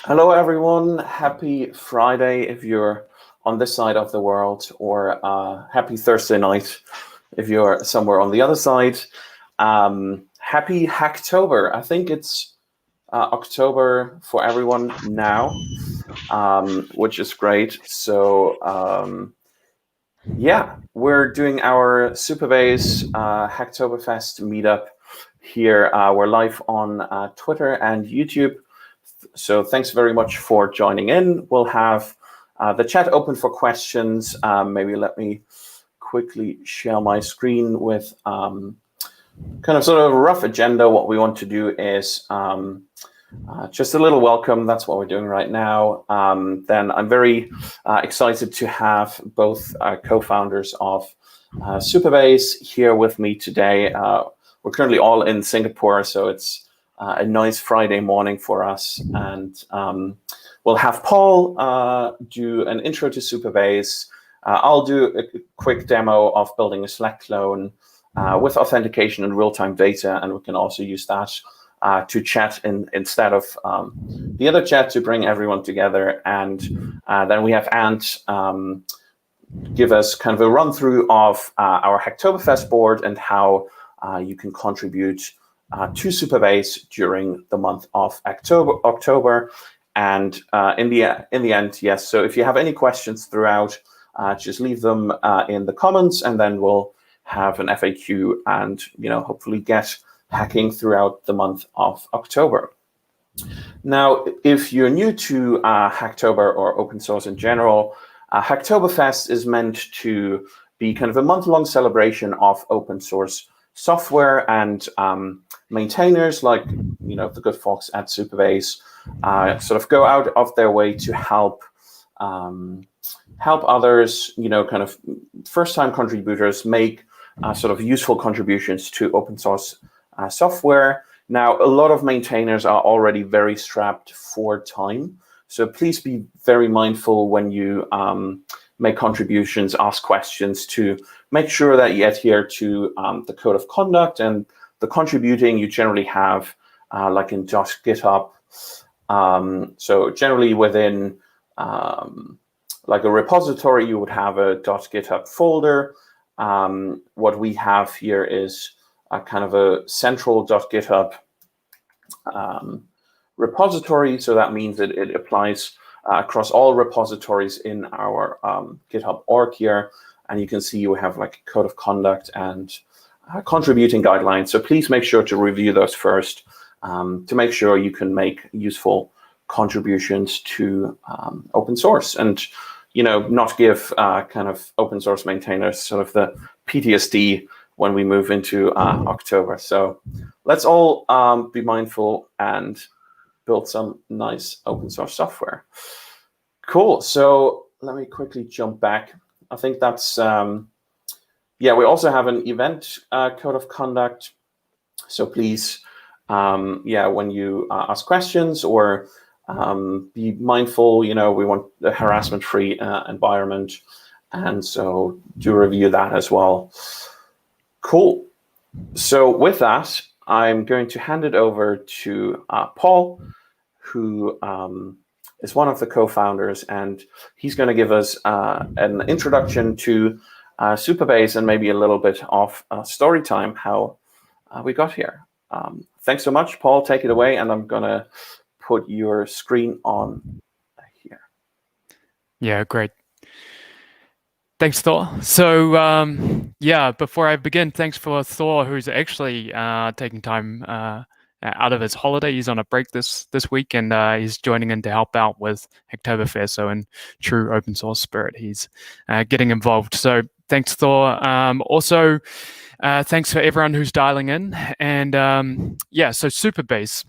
Hello, everyone. Happy Friday if you're on this side of the world, or happy Thursday night if you're somewhere on the other side. Happy Hacktober. I think it's October for everyone now, which is great. So, yeah, we're doing our Supabase Hacktoberfest Meetup here. We're live on Twitter and YouTube. So thanks very much for joining in. We'll have the chat open for questions. Maybe let me quickly share my screen with kind of sort of a rough agenda. What we want to do is just a little welcome. That's what we're doing right now. Then I'm very excited to have both co-founders of Supabase here with me today. We're currently all in Singapore, so it's a nice Friday morning for us. And we'll have Paul do an intro to Supabase. I'll do a quick demo of building a Slack clone with authentication and real-time data, and we can also use that to chat instead of the other chat to bring everyone together. And then we have Ant give us kind of a run-through of our Hacktoberfest board and how you can contribute to Supabase during the month of October. And in the end, yes. So if you have any questions throughout, just leave them in the comments, and then we'll have an FAQ and hopefully get hacking throughout the month of October. Now, if you're new to Hacktober or open source in general, Hacktoberfest is meant to be kind of a month-long celebration of open source software, and maintainers like the good folks at Supabase sort of go out of their way to help others, kind of first-time contributors make sort of useful contributions to open source software. Now, a lot of maintainers are already very strapped for time, so please be very mindful when you make contributions, ask questions, to make sure that you adhere to the code of conduct and the contributing you generally have, like in .github. So generally within like a repository, you would have a .github folder. What we have here is a kind of a central .github repository. So that means that it applies across all repositories in our GitHub org here. And you can see we have like code of conduct and contributing guidelines. So please make sure to review those first to make sure you can make useful contributions to open source, and not give kind of open source maintainers sort of the PTSD when we move into October. So let's all be mindful and build some nice open source software. Cool. So let me quickly jump back. I think that's, we also have an event code of conduct. So please, when you ask questions or be mindful, we want a harassment-free environment. And so do review that as well. Cool. So with that, I'm going to hand it over to Paul, who is one of the co-founders, and he's going to give us an introduction to Supabase and maybe a little bit of story time, how we got here. Thanks so much, Paul. Take it away, and I'm going to put your screen on here. Yeah, great. Thanks, Thor. So, before I begin, thanks for Thor, who's actually taking time out of his holiday. He's on a break this week, and he's joining in to help out with Hacktoberfest. So in true open source spirit, he's getting involved. So thanks, Thor. Also, thanks for everyone who's dialing in. And so Supabase.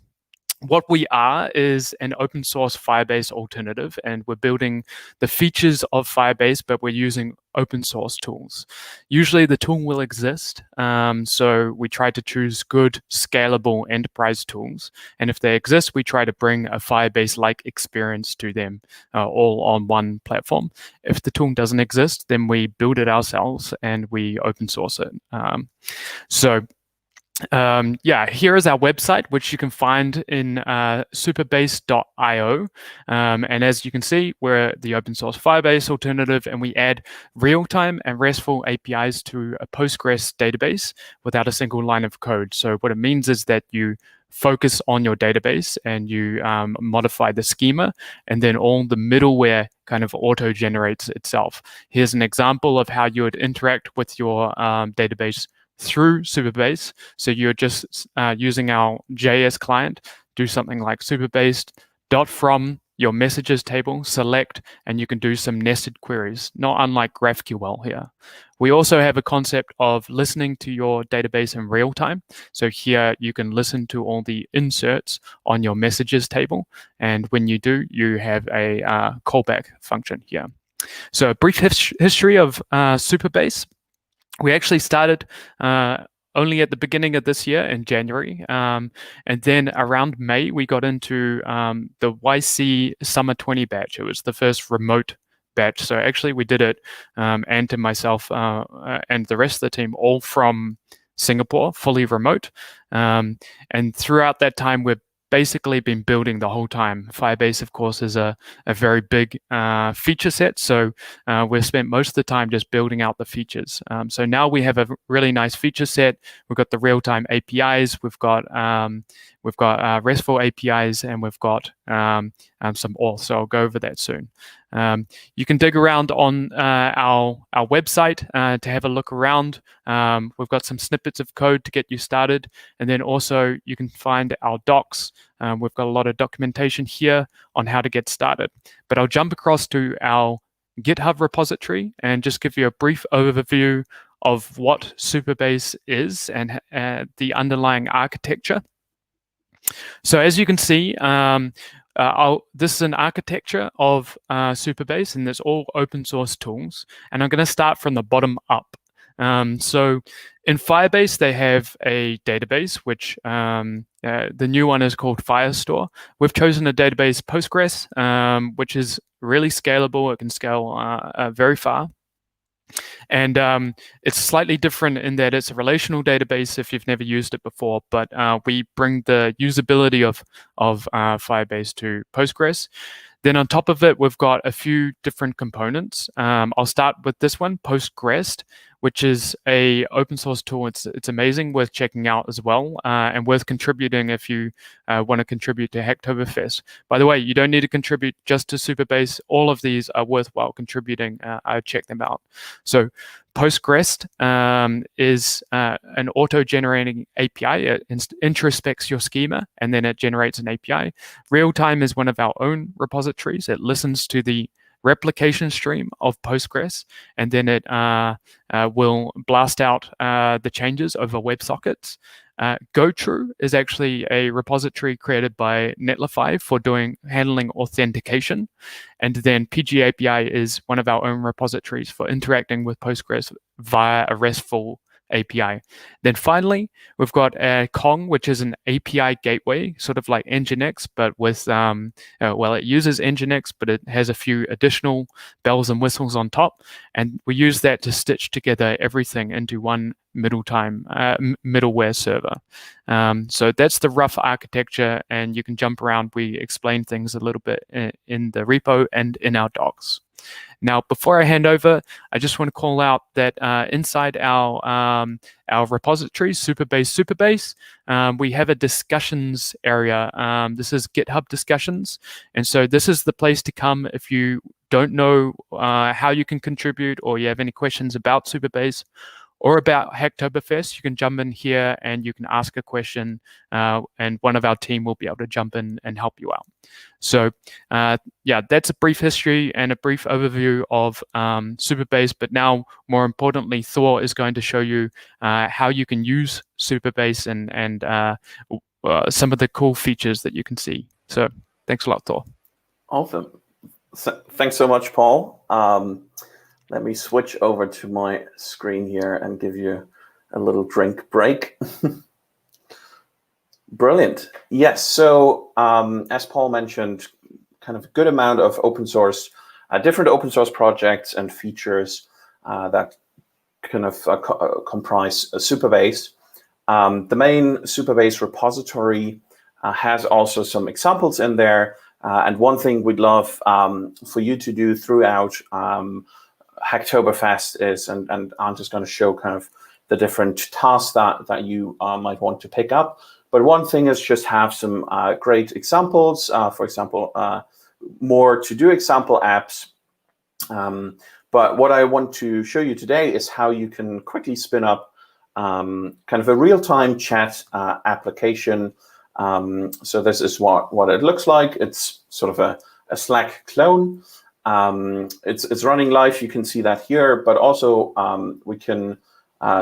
What we are is an open source Firebase alternative, and we're building the features of Firebase, but we're using open source tools. Usually the tool will exist, so we try to choose good, scalable enterprise tools. And if they exist, we try to bring a Firebase-like experience to them, all on one platform. If the tool doesn't exist, then we build it ourselves and we open source it. Here is our website, which you can find in supabase.io. And as you can see, we're the open source Firebase alternative, and we add real-time and RESTful APIs to a Postgres database without a single line of code. So what it means is that you focus on your database and you modify the schema, and then all the middleware kind of auto-generates itself. Here's an example of how you would interact with your database through Supabase. So you're just using our JS client, do something like supabase.from your messages table, select, and you can do some nested queries, not unlike GraphQL here. We also have a concept of listening to your database in real time. So here you can listen to all the inserts on your messages table. And when you do, you have a callback function here. So a brief history of Supabase. We actually started only at the beginning of this year in January. And then around May, we got into the YC Summer 20 batch. It was the first remote batch. So actually we did it, and to myself and the rest of the team, all from Singapore, fully remote. And throughout that time, we've basically been building the whole time. Firebase, of course, is a very big feature set. So we've spent most of the time just building out the features. So now we have a really nice feature set. We've got the real-time APIs. We've got RESTful APIs, and we've got some auth. So I'll go over that soon. You can dig around on our website to have a look around. We've got some snippets of code to get you started, and then also you can find our docs. We've got a lot of documentation here on how to get started. But I'll jump across to our GitHub repository and just give you a brief overview of what Supabase is and the underlying architecture. So as you can see, this is an architecture of Supabase, and there's all open source tools. And I'm going to start from the bottom up. So in Firebase, they have a database, which the new one is called Firestore. We've chosen a database Postgres, which is really scalable. It can scale very far. And it's slightly different in that it's a relational database if you've never used it before, but we bring the usability of Firebase to Postgres. Then on top of it, we've got a few different components. I'll start with this one, Postgres, which is a open source tool. It's amazing, worth checking out as well, and worth contributing if you want to contribute to Hacktoberfest. By the way, you don't need to contribute just to Supabase. All of these are worthwhile contributing. I check them out. So Postgres is an auto-generating API. It introspects your schema, and then it generates an API. Real-time is one of our own repositories. It listens to the replication stream of Postgres, and then it will blast out the changes over WebSockets. GoTrue is actually a repository created by Netlify for handling authentication. And then PGAPI is one of our own repositories for interacting with Postgres via a RESTful API. Then finally, we've got Kong, which is an API gateway, sort of like Nginx, but with, it uses Nginx, but it has a few additional bells and whistles on top. And we use that to stitch together everything into one middleware server. So that's the rough architecture, and you can jump around. We explain things a little bit in the repo and in our docs. Now, before I hand over, I just want to call out that inside our repository, Supabase, we have a discussions area. This is GitHub discussions. And so this is the place to come if you don't know how you can contribute, or you have any questions about Supabase or about Hacktoberfest. You can jump in here and you can ask a question, and one of our team will be able to jump in and help you out. So that's a brief history and a brief overview of Supabase. But now, more importantly, Thor is going to show you how you can use Supabase and some of the cool features that you can see. So thanks a lot, Thor. Awesome. Thanks so much, Paul. Let me switch over to my screen here and give you a little drink break. Brilliant. Yes, so as Paul mentioned, kind of a good amount of open source, different open source projects and features that kind of comprise Supabase. The main Supabase repository has also some examples in there. And one thing we'd love for you to do throughout Hacktoberfest is, and I'm just going to show kind of the different tasks that you might want to pick up. But one thing is just have some great examples, for example, more to-do example apps. But what I want to show you today is how you can quickly spin up kind of a real-time chat application. So this is what it looks like. It's sort of a Slack clone. It's running live. You can see that here, but also we can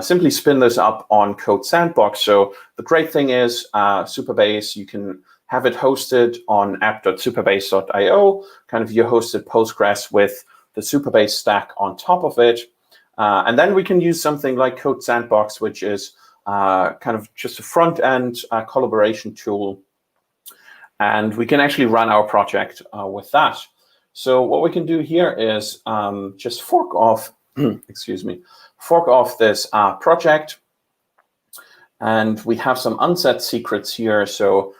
simply spin this up on Code Sandbox. So the great thing is Supabase, you can have it hosted on app.supabase.io, kind of your hosted Postgres with the Supabase stack on top of it. And then we can use something like Code Sandbox, which is kind of just a front-end collaboration tool. And we can actually run our project with that. So what we can do here is just fork off, excuse me, fork off this project. And we have some unset secrets here. So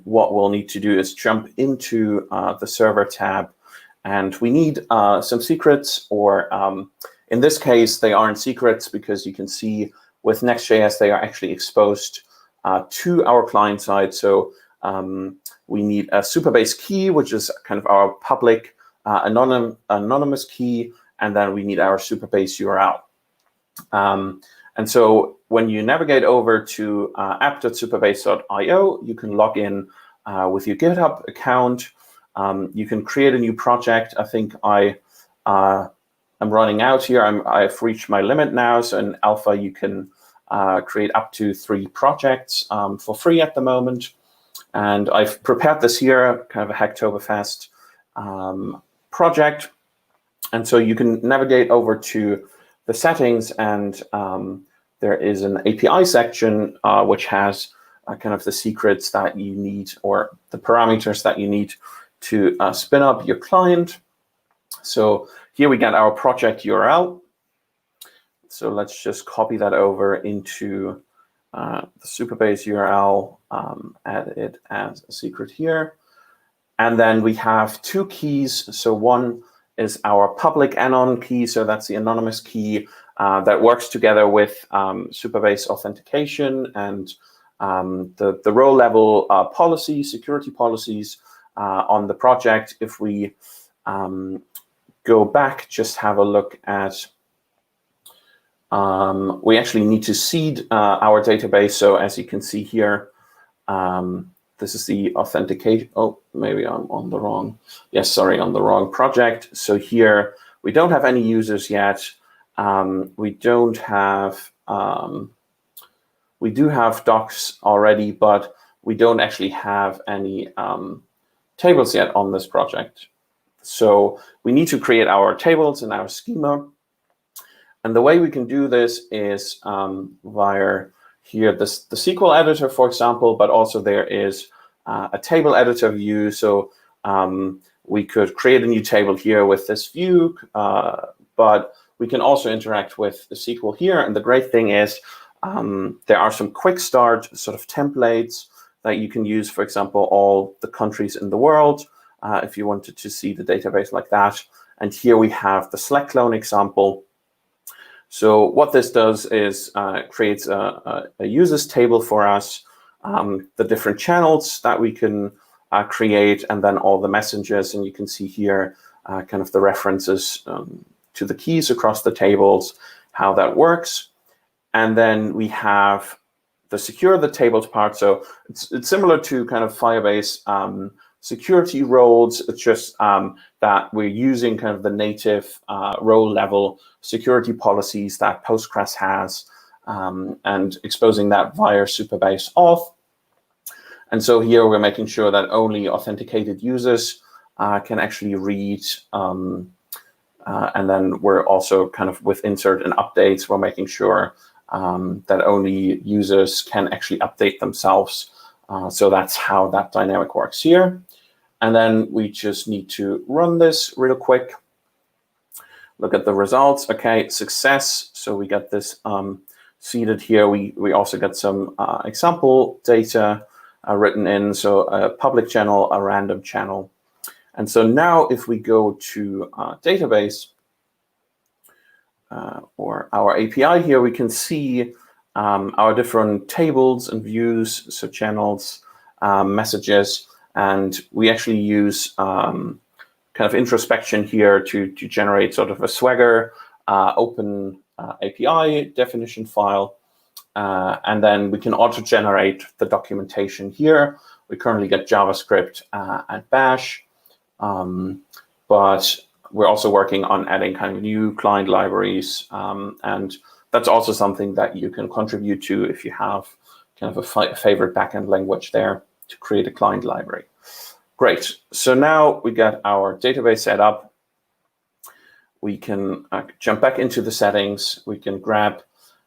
what we'll need to do is jump into the server tab. And we need some secrets, or in this case, they aren't secrets because you can see with Next.js, they are actually exposed to our client side. So we need a Supabase key, which is kind of our public anonymous key. And then we need our Supabase URL. And so when you navigate over to app.supabase.io, you can log in with your GitHub account. You can create a new project. I think I'm running out here. I've reached my limit now. So in alpha, you can create up to 3 projects for free at the moment. And I've prepared this here, kind of a Hacktoberfest project. And so you can navigate over to the settings, and there is an API section which has kind of the secrets that you need, or the parameters that you need to spin up your client. So here we get our project URL. So let's just copy that over into the Supabase URL, add it as a secret here. And then we have 2 keys. So one is our public anon key. So that's the anonymous key that works together with Supabase authentication and the role level policies, security policies on the project. If we go back, just have a look at, we actually need to seed our database. So as you can see here, this is the authentication. Oh, maybe I'm on the wrong. Yes, sorry, on the wrong project. So here we don't have any users yet. We don't have, we do have docs already, but we don't actually have any tables yet on this project. So we need to create our tables in our schema. And the way we can do this is via here, the SQL editor, for example, but also there is a table editor view. So we could create a new table here with this view, but we can also interact with the SQL here. And the great thing is there are some quick start sort of templates that you can use, for example, all the countries in the world, if you wanted to see the database like that. And here we have the Slack clone example. So what this does is creates a users table for us, the different channels that we can create, and then all the messengers. And you can see here kind of the references to the keys across the tables, how that works. And then we have the secure the tables part. So it's similar to kind of Firebase security roles. It's just that we're using kind of the native role level security policies that Postgres has and exposing that via Supabase auth. And so here we're making sure that only authenticated users can actually read. And then we're also kind of with insert and updates, we're making sure that only users can actually update themselves. So that's how that dynamic works here. And then we just need to run this real quick. Look at the results. Okay, success. So we get this seeded here. We also got some example data written in, so a public channel, a random channel. And so now if we go to database or our API here, we can see our different tables and views, so channels, messages, and we actually use kind of introspection here to generate sort of a Swagger open API definition file. And then we can auto-generate the documentation here. We currently get JavaScript and Bash, but we're also working on adding kind of new client libraries, and that's also something that you can contribute to if you have kind of a favorite backend language there to create a client library. Great. So now we got our database set up. We can jump back into the settings. We can grab,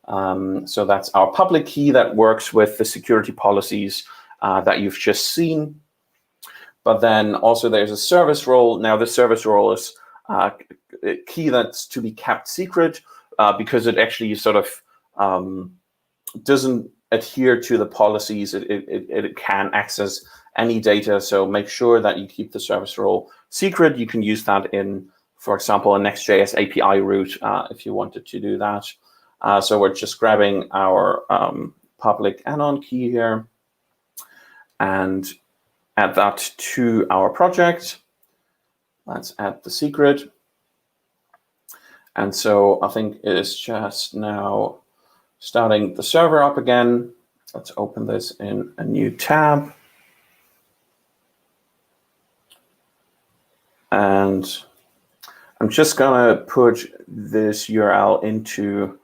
so that's our public key that works with the security policies that you've just seen. But then also there's a service role. Now the service role is a key that's to be kept secret because it actually sort of doesn't adhere to the policies. It can access any data, so make sure that you keep the service role secret. You can use that in, for example, a Next.js API route if you wanted to do that. So we're just grabbing our public anon key here and add that to our project. Let's add the secret. And so I think it is just now starting the server up again. Let's open this in a new tab. And I'm just gonna put this URL into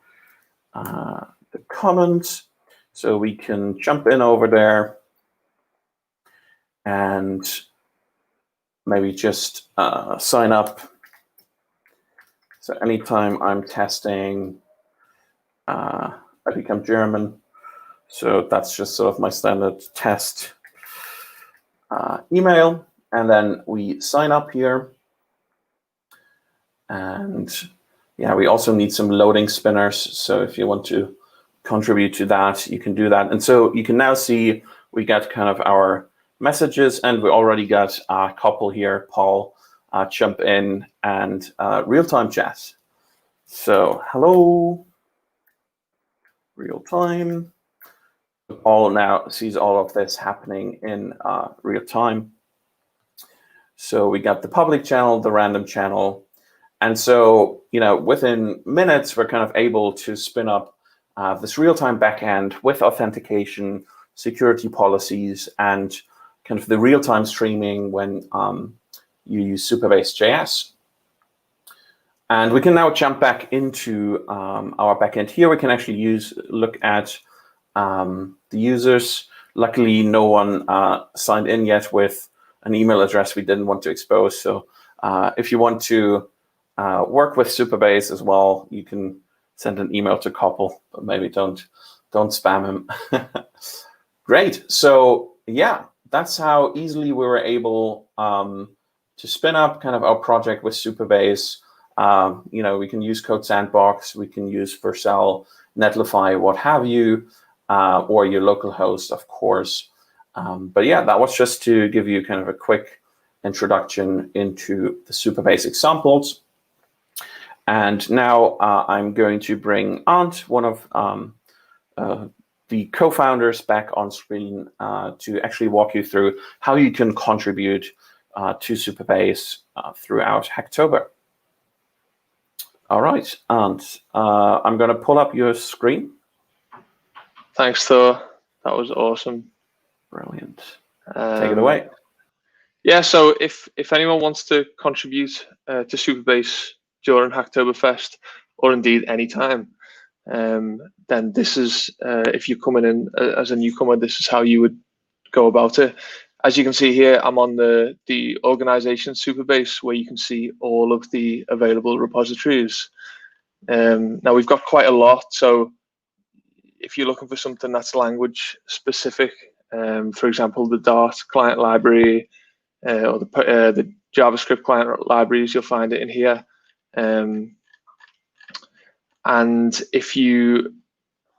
the comments so we can jump in over there and maybe just sign up. So anytime I'm testing, I become German. So that's just sort of my standard test email. And then we sign up here. And yeah, we also need some loading spinners. So if you want to contribute to that, you can do that. And so you can now see we got kind of our messages, and we already got a couple here, Paul, jump in, and real-time chat. So hello, real time. Paul now sees all of this happening in real time. So we got the public channel, the random channel. And so, you know, within minutes, we're kind of able to spin up this real-time backend with authentication, security policies, and kind of the real-time streaming when you use Supabase.js. And we can now jump back into our backend here. We can actually look at the users. Luckily, no one signed in yet with an email address we didn't want to expose. So if you want to work with Supabase as well, you can send an email to Koppel, but maybe don't spam him. Great. So yeah, that's how easily we were able to spin up kind of our project with Supabase. You know, we can use Code Sandbox, we can use Vercel, Netlify, what have you, or your local host, of course. But yeah, that was just to give you kind of a quick introduction into the Supabase examples. And now I'm going to bring Ant, one of the co-founders, back on screen to actually walk you through how you can contribute to Supabase throughout Hacktober. All right, Ant, I'm going to pull up your screen. Thanks, Thor. That was awesome. Brilliant. Take it away. Yeah, so if anyone wants to contribute to Supabase during Hacktoberfest, or indeed any time, then this is, if you're coming in as a newcomer, this is how you would go about it. As you can see here, I'm on the organization Supabase, where you can see all of the available repositories. Now we've got quite a lot, so if you're looking for something that's language specific, for example, the Dart client library or the JavaScript client libraries, you'll find it in here. And if you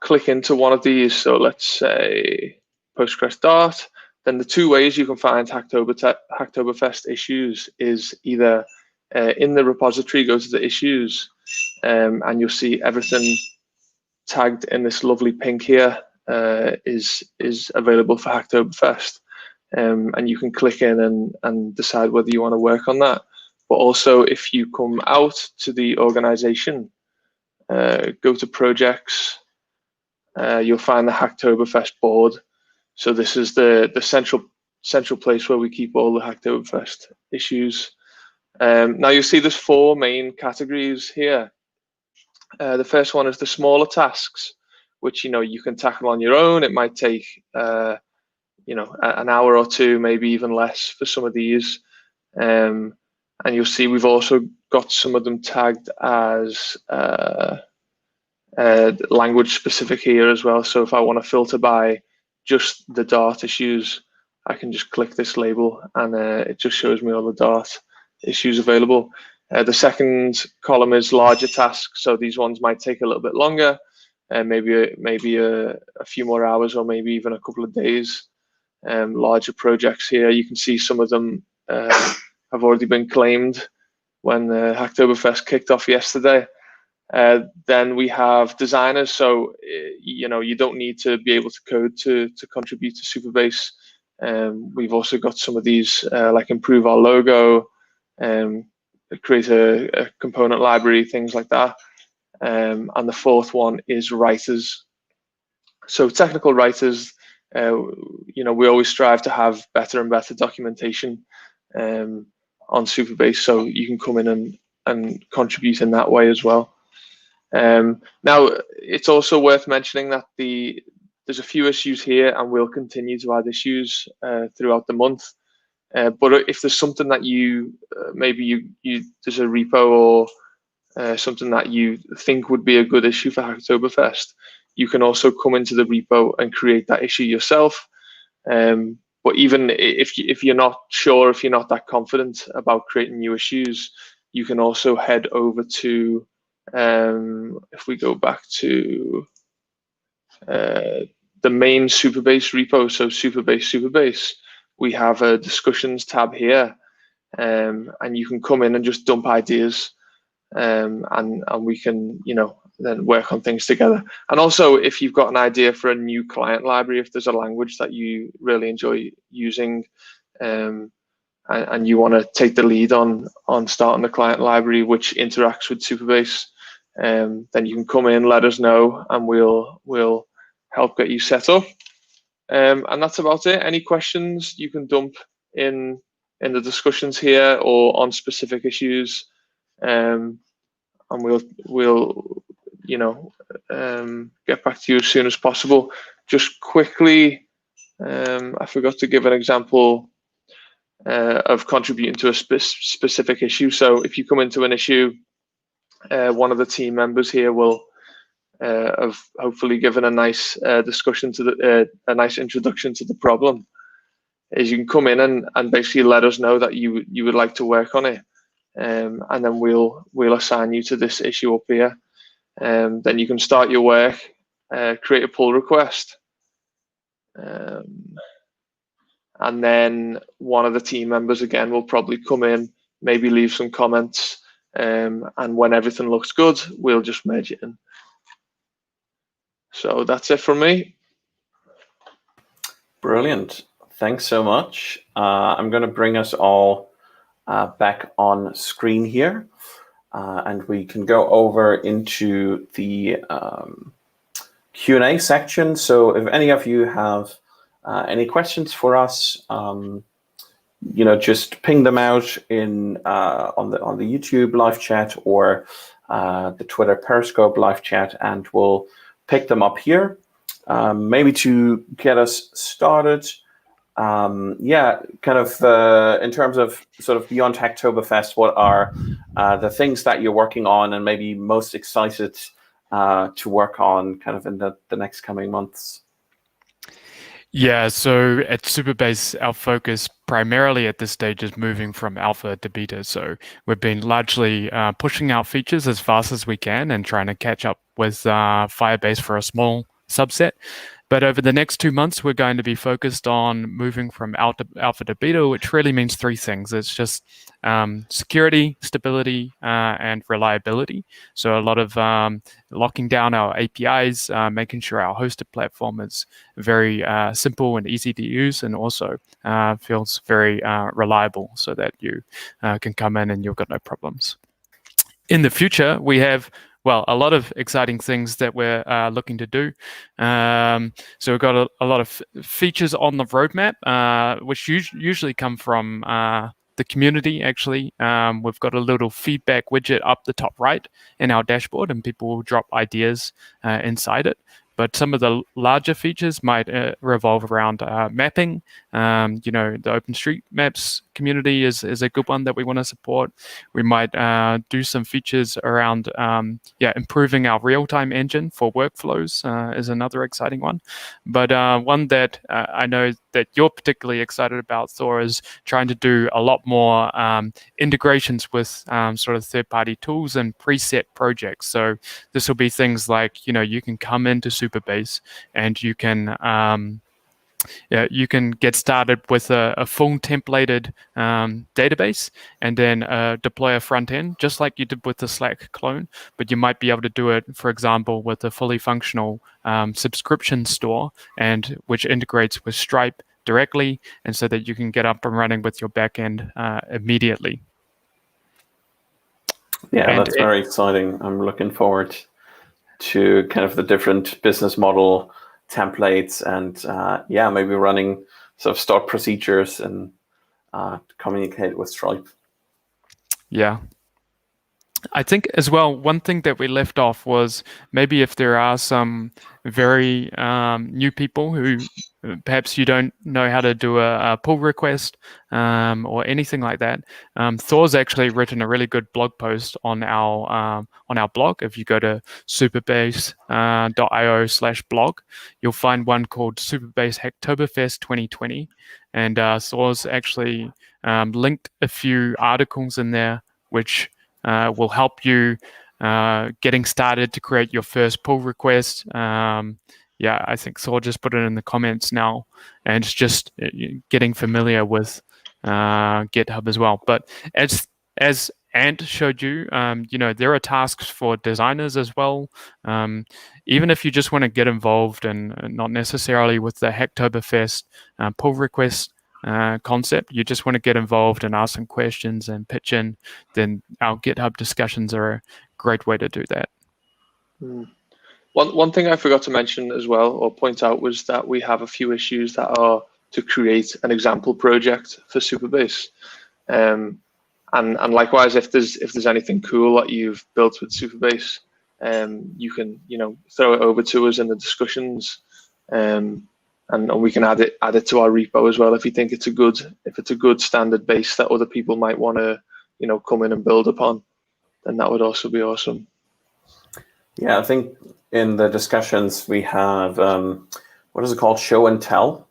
click into one of these, so let's say Postgres Dart, then the two ways you can find Hacktoberfest issues is either in the repository, go to the issues, and you'll see everything tagged in this lovely pink here is available for Hacktoberfest. And you can click in and decide whether you want to work on that. But also, if you come out to the organization, go to projects, you'll find the Hacktoberfest board. So this is the central place where we keep all the Hacktoberfest issues. Now you'll see there's 4 main categories here. The first one is the smaller tasks, which you can tackle on your own. It might take an hour or 2, maybe even less for some of these. And you'll see we've also got some of them tagged as language specific here as well. So if I want to filter by just the Dart issues, I can just click this label and it just shows me all the Dart issues available. The second column is larger tasks. So these ones might take a little bit longer, maybe a few more hours, or maybe even a couple of days. Larger projects here, you can see some of them have already been claimed when Hacktoberfest kicked off yesterday. Then we have designers, so you don't need to be able to code to contribute to Supabase. We've also got some of these like improve our logo, create a component library, things like that. And the fourth one is writers. So technical writers, we always strive to have better and better documentation on Supabase, so you can come in and contribute in that way as well. Now, it's also worth mentioning that there's a few issues here, and we'll continue to add issues throughout the month. But if there's something that maybe there's a repo or something that you think would be a good issue for Hacktoberfest, you can also come into the repo and create that issue yourself. But even if you're not sure, if you're not that confident about creating new issues, you can also head over to, if we go back to the main Supabase repo, so Supabase, we have a discussions tab here, and you can come in and just dump ideas, and we can then work on things together. And also, if you've got an idea for a new client library, if there's a language that you really enjoy using, and you want to take the lead on starting a client library which interacts with Supabase, then you can come in, let us know, and we'll help get you set up. And that's about it. Any questions you can dump in the discussions here or on specific issues, and we'll get back to you as soon as possible. Just quickly, I forgot to give an example of contributing to a specific issue. So if you come into an issue, one of the team members here will have hopefully given a nice discussion to a nice introduction to the problem. Is you can come in and basically let us know that you would like to work on it, and then we'll assign you to this issue up here. Then you can start your work, create a pull request, and then one of the team members again will probably come in, maybe leave some comments, and when everything looks good, we'll just merge it in. So that's it from me. Brilliant. Thanks so much. I'm going to bring us all back on screen here, and we can go over into the Q&A section. So if any of you have any questions for us, just ping them out in on the YouTube live chat or the Twitter Periscope live chat, and we'll pick them up here. Maybe to get us started, kind of in terms of sort of beyond Hacktoberfest, what are the things that you're working on and maybe most excited to work on kind of in the next coming months? Yeah, so at Supabase, our focus primarily at this stage is moving from alpha to beta. So we've been largely pushing out features as fast as we can and trying to catch up with Firebase for a small subset. But over the next 2 months, we're going to be focused on moving from alpha to beta, which really means three things. It's just security, stability, and reliability. So a lot of locking down our APIs, making sure our hosted platform is very simple and easy to use, and also feels very reliable so that you can come in and you've got no problems. In the future, we have a lot of exciting things that we're looking to do. So we've got a lot of features on the roadmap, which usually come from the community, actually. We've got a little feedback widget up the top right in our dashboard, and people will drop ideas inside it. But some of the larger features might revolve around mapping. The OpenStreetMaps community is a good one that we want to support. We might do some features around improving our real-time engine for workflows is another exciting one. But one that I know that you're particularly excited about, Thor, is trying to do a lot more integrations with sort of third-party tools and preset projects. So this will be things like, you can come into Supabase and you can get started with a full templated database, and then deploy a front end, just like you did with the Slack clone. But you might be able to do it, for example, with a fully functional subscription store, and which integrates with Stripe directly, and so that you can get up and running with your backend immediately. Yeah, that's very exciting. I'm looking forward to kind of the different business model templates, and maybe running sort of stock procedures and communicate with Stripe. Yeah. I think as well, one thing that we left off was maybe if there are some very new people who perhaps you don't know how to do a pull request or anything like that. Thor's actually written a really good blog post on our blog. If you go to supabase.io/blog, you'll find one called Supabase Hacktoberfest 2020, and Thor's actually linked a few articles in there which will help you getting started to create your first pull request. I think Thor just put it in the comments now, and it's just getting familiar with GitHub as well. But as Ant showed you, there are tasks for designers as well. Even if you just want to get involved and not necessarily with the Hacktoberfest pull request concept, you just want to get involved and ask some questions and pitch in, then our GitHub discussions are a great way to do that. One thing I forgot to mention as well, or point out, was that we have a few issues that are to create an example project for Supabase. And likewise, if there's anything cool that you've built with Supabase, you can throw it over to us in the discussions. And we can add it to our repo as well if you think it's a good standard base that other people might want to come in and build upon, then that would also be awesome. Yeah, I think in the discussions we have what is it called, show and tell.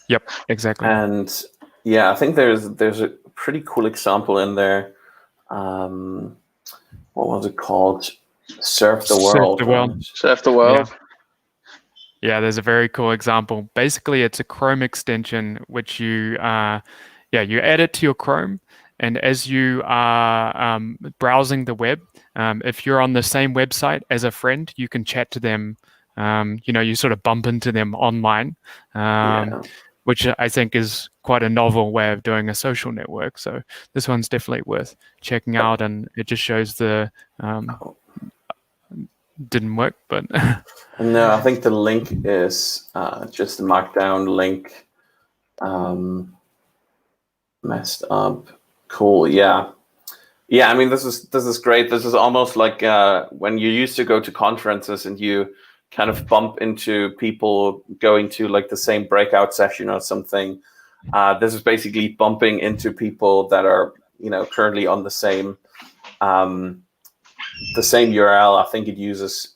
Yep, exactly. And yeah, I think there's a pretty cool example in there. What was it called? Serve the world. Serve the world. Yeah, there's a very cool example. Basically, it's a Chrome extension which you add it to your Chrome, and as you are browsing the web, if you're on the same website as a friend, you can chat to them. You sort of bump into them online, which I think is quite a novel way of doing a social network. So this one's definitely worth checking out, and it just shows the didn't work, but no, I think the link is just a markdown link. Messed up. Cool. Yeah. I mean, this is great. This is almost like when you used to go to conferences and you kind of bump into people going to like the same breakout session or something. This is basically bumping into people that are currently on the same URL. I think it uses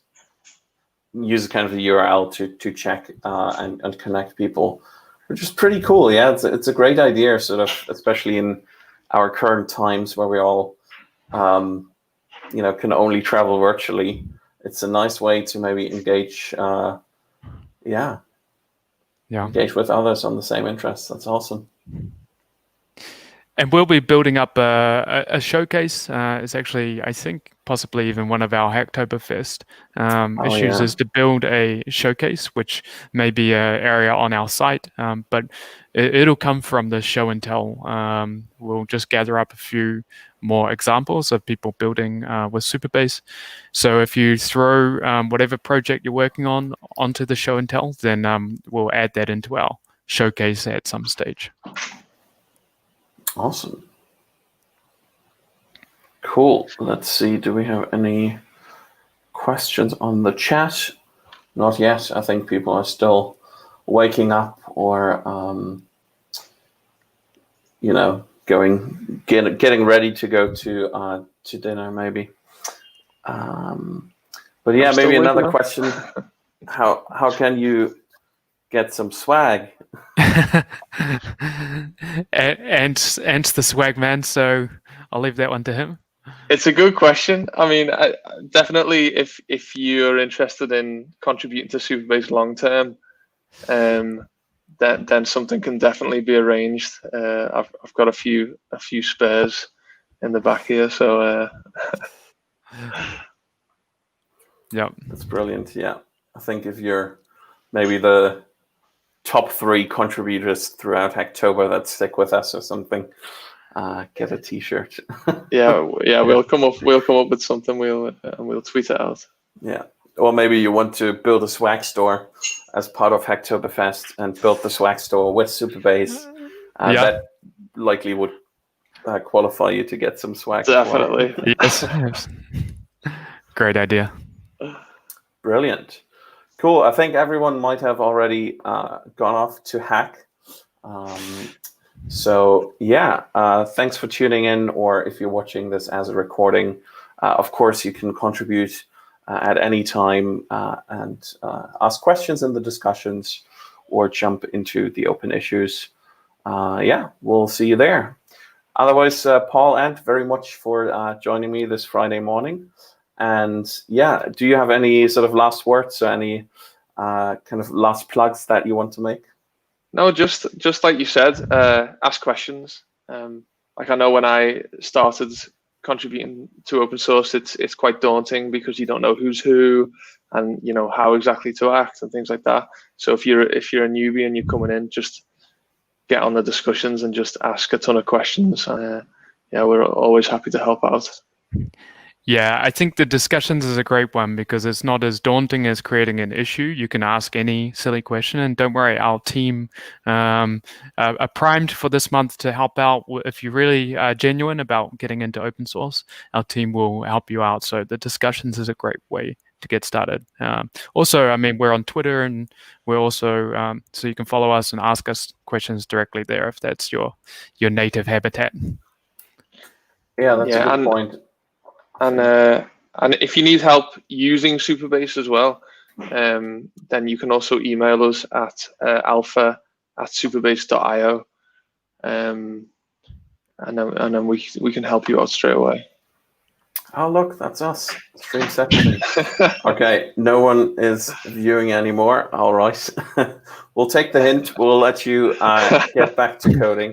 kind of the URL to check and connect people, which is pretty cool. Yeah, it's a great idea, sort of, especially in our current times where we all can only travel virtually. it's a nice way to maybe engage. Engage with others on the same interests. That's awesome. And we'll be building up a showcase. It's actually, I think, possibly even one of our Hacktoberfest issues is to build a showcase, which may be an area on our site, but it'll come from the show and tell. We'll just gather up a few more examples of people building with Supabase. So if you throw whatever project you're working on onto the show and tell, then we'll add that into our showcase at some stage. Awesome. Cool. Let's see. Do we have any questions on the chat? Not yet. I think people are still waking up or, getting ready to go to dinner maybe. But yeah, maybe another question. How can you get some swag? and the swag man, so I'll leave that one to him. It's a good question. I mean, definitely if you're interested in contributing to Supabase long term, then something can definitely be arranged. I've got a few spares in the back here, so yeah, that's brilliant. Yeah, I think if you're maybe the top 3 contributors throughout Hacktober that stick with us or something, get a T-shirt. yeah, we'll come up with something. We'll tweet it out. Yeah, or maybe you want to build a swag store as part of Hacktoberfest and build the swag store with Supabase. That likely would qualify you to get some swag. Definitely. Yes. Great idea. Brilliant. Cool. I think everyone might have already gone off to hack. So yeah, thanks for tuning in, or if you're watching this as a recording, of course you can contribute at any time and ask questions in the discussions or jump into the open issues. Yeah, we'll see you there. Otherwise, Paul, Ant, very much for joining me this Friday morning. And yeah, do you have any sort of last words or any kind of last plugs that you want to make? No, just like you said, ask questions. Like I know when I started contributing to open source, it's quite daunting because you don't know who's who and how exactly to act and things like that. So if you're a newbie and you're coming in, just get on the discussions and just ask a ton of questions. Yeah, we're always happy to help out. Yeah, I think the discussions is a great one because it's not as daunting as creating an issue. You can ask any silly question, and don't worry, our team are primed for this month to help out. If you're really genuine about getting into open source, our team will help you out. So the discussions is a great way to get started. Also, I mean, we're on Twitter, and we're also so you can follow us and ask us questions directly there if that's your native habitat. Yeah, that's a good point. And if you need help using Supabase as well, then you can also email us at alpha@supabase.io, and then we can help you out straight away. Oh look, that's us. Stream section. Okay, no one is viewing anymore. All right, we'll take the hint. We'll let you get back to coding.